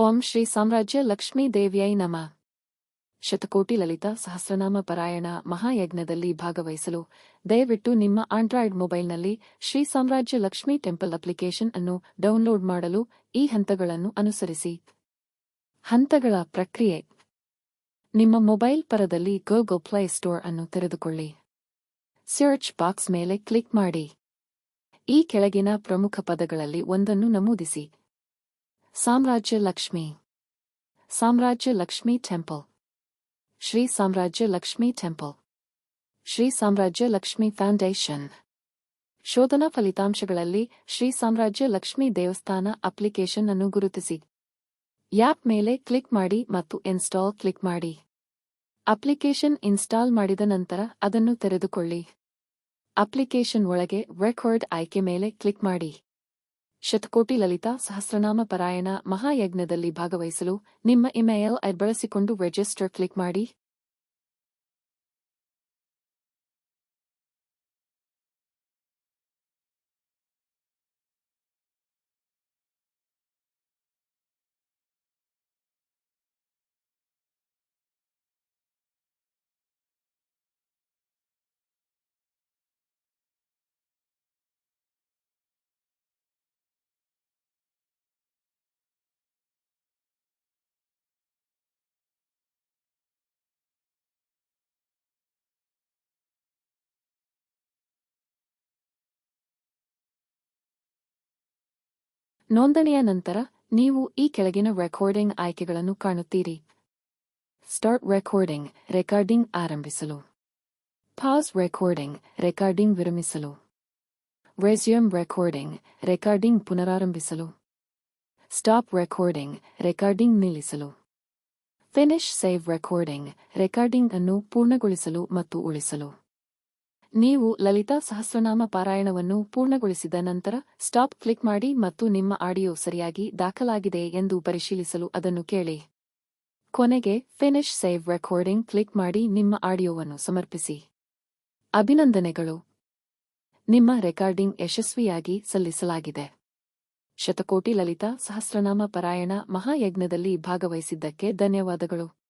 ಓಂ ಶ್ರೀ ಸಾಮ್ರಾಜ್ಯ ಲಕ್ಷ್ಮೀ ದೇವಿಯೈ ನಮಃ. ಶತಕೋಟಿ ಲಲಿತಾ ಸಹಸ್ರನಾಮ ಪಾರಾಯಣ ಮಹಾಯಜ್ಞದಲ್ಲಿ ಭಾಗವಹಿಸಲು ದಯವಿಟ್ಟು ನಿಮ್ಮ ಆಂಡ್ರಾಯ್ಡ್ ಮೊಬೈಲ್ನಲ್ಲಿ ಶ್ರೀ ಸಾಮ್ರಾಜ್ಯ ಲಕ್ಷ್ಮೀ ಟೆಂಪಲ್ ಅಪ್ಲಿಕೇಶನ್ ಅನ್ನು ಡೌನ್ಲೋಡ್ ಮಾಡಲು ಈ ಹಂತಗಳನ್ನು ಅನುಸರಿಸಿ. ಹಂತಗಳ ಪ್ರಕ್ರಿಯೆ. ನಿಮ್ಮ ಮೊಬೈಲ್ ಪರದಲ್ಲಿ ಗೂಗಲ್ ಪ್ಲೇ ಸ್ಟೋರ್ ಅನ್ನು ತೆರೆದುಕೊಳ್ಳಿ. ಸರ್ಚ್ ಬಾಕ್ಸ್ ಮೇಲೆ ಕ್ಲಿಕ್ ಮಾಡಿ. ಈ ಕೆಳಗಿನ ಪ್ರಮುಖ ಪದಗಳಲ್ಲಿ ಒಂದನ್ನು ನಮೂದಿಸಿ. ಸಾಮ್ರಾಜ್ಯ ಲಕ್ಷ್ಮಿ. ಸಾಮ್ರಾಜ್ಯ ಲಕ್ಷ್ಮಿ ಟೆಂಪಲ್. ಶ್ರೀ ಸಾಮ್ರಾಜ್ಯ ಲಕ್ಷ್ಮಿ ಟೆಂಪಲ್. ಶ್ರೀ ಸಾಮ್ರಾಜ್ಯ ಲಕ್ಷ್ಮಿ ಫೌಂಡೇಶನ್. ಶೋಧನಾ ಫಲಿತಾಂಶಗಳಲ್ಲಿ ಶ್ರೀ ಸಾಮ್ರಾಜ್ಯ ಲಕ್ಷ್ಮಿ ದೇವಸ್ಥಾನ ಅಪ್ಲಿಕೇಶನ್ ಅನ್ನು ಗುರುತಿಸಿ. ಆ್ಯಪ್ ಮೇಲೆ ಕ್ಲಿಕ್ ಮಾಡಿ ಮತ್ತು ಇನ್ಸ್ಟಾಲ್ ಕ್ಲಿಕ್ ಮಾಡಿ. ಅಪ್ಲಿಕೇಶನ್ ಇನ್ಸ್ಟಾಲ್ ಮಾಡಿದ ನಂತರ ಅದನ್ನು ತೆರೆದುಕೊಳ್ಳಿ. ಅಪ್ಲಿಕೇಶನ್ ಒಳಗೆ ರೆಕಾರ್ಡ್ ಆಯ್ಕೆ ಮೇಲೆ ಕ್ಲಿಕ್ ಮಾಡಿ. ಶತಕೋಟಿ ಲಲಿತಾ ಸಹಸ್ರನಾಮ ಪಾರಾಯಣ ಮಹಾಯಜ್ಞದಲ್ಲಿ ಭಾಗವಹಿಸಲು ನಿಮ್ಮ ಇಮೇಲ್ ಐಡಿ ಬಳಸಿಕೊಂಡು ರಿಜಿಸ್ಟರ್ ಕ್ಲಿಕ್ ಮಾಡಿ. ನೋಂದಣಿಯ ನಂತರ ನೀವು ಈ ಕೆಳಗಿನ ರೆಕಾರ್ಡಿಂಗ್ ಆಯ್ಕೆಗಳನ್ನು ಕಾಣುತ್ತೀರಿ. ಸ್ಟಾರ್ಟ್ ರೆಕಾರ್ಡಿಂಗ್ ರೆಕಾರ್ಡಿಂಗ್ ಆರಂಭಿಸಲು. ಪಾಸ್ ರೆಕಾರ್ಡಿಂಗ್ ರೆಕಾರ್ಡಿಂಗ್ ವಿರಮಿಸಲು. ರೆಸ್ಯೂಮ್ ರೆಕಾರ್ಡಿಂಗ್ ರೆಕಾರ್ಡಿಂಗ್ ಪುನರಾರಂಭಿಸಲು. ಸ್ಟಾಪ್ ರೆಕಾರ್ಡಿಂಗ್ ರೆಕಾರ್ಡಿಂಗ್ ನಿಲ್ಲಿಸಲು. ಫಿನಿಶ್ ಸೇವ್ ರೆಕಾರ್ಡಿಂಗ್ ರೆಕಾರ್ಡಿಂಗ್ ಅನ್ನು ಪೂರ್ಣಗೊಳಿಸಲು ಮತ್ತು ಉಳಿಸಲು. ನೀವು ಲಲಿತಾ ಸಹಸ್ರನಾಮ ಪಾರಾಯಣವನ್ನು ಪೂರ್ಣಗೊಳಿಸಿದ ನಂತರ ಸ್ಟಾಪ್ ಕ್ಲಿಕ್ ಮಾಡಿ ಮತ್ತು ನಿಮ್ಮ ಆಡಿಯೋ ಸರಿಯಾಗಿ ದಾಖಲಾಗಿದೆ ಎಂದು ಪರಿಶೀಲಿಸಲು ಅದನ್ನು ಕೇಳಿ. ಕೊನೆಗೆ ಫಿನಿಶ್ ಸೇವ್ ರೆಕಾರ್ಡಿಂಗ್ ಕ್ಲಿಕ್ ಮಾಡಿ ನಿಮ್ಮ ಆಡಿಯೋವನ್ನು ಸಮರ್ಪಿಸಿ. ಅಭಿನಂದನೆಗಳು, ನಿಮ್ಮ ರೆಕಾರ್ಡಿಂಗ್ ಯಶಸ್ವಿಯಾಗಿ ಸಲ್ಲಿಸಲಾಗಿದೆ. ಶತಕೋಟಿ ಲಲಿತಾ ಸಹಸ್ರನಾಮ ಪಾರಾಯಣ ಮಹಾಯಜ್ಞದಲ್ಲಿ ಭಾಗವಹಿಸಿದ್ದಕ್ಕೆ ಧನ್ಯವಾದಗಳು.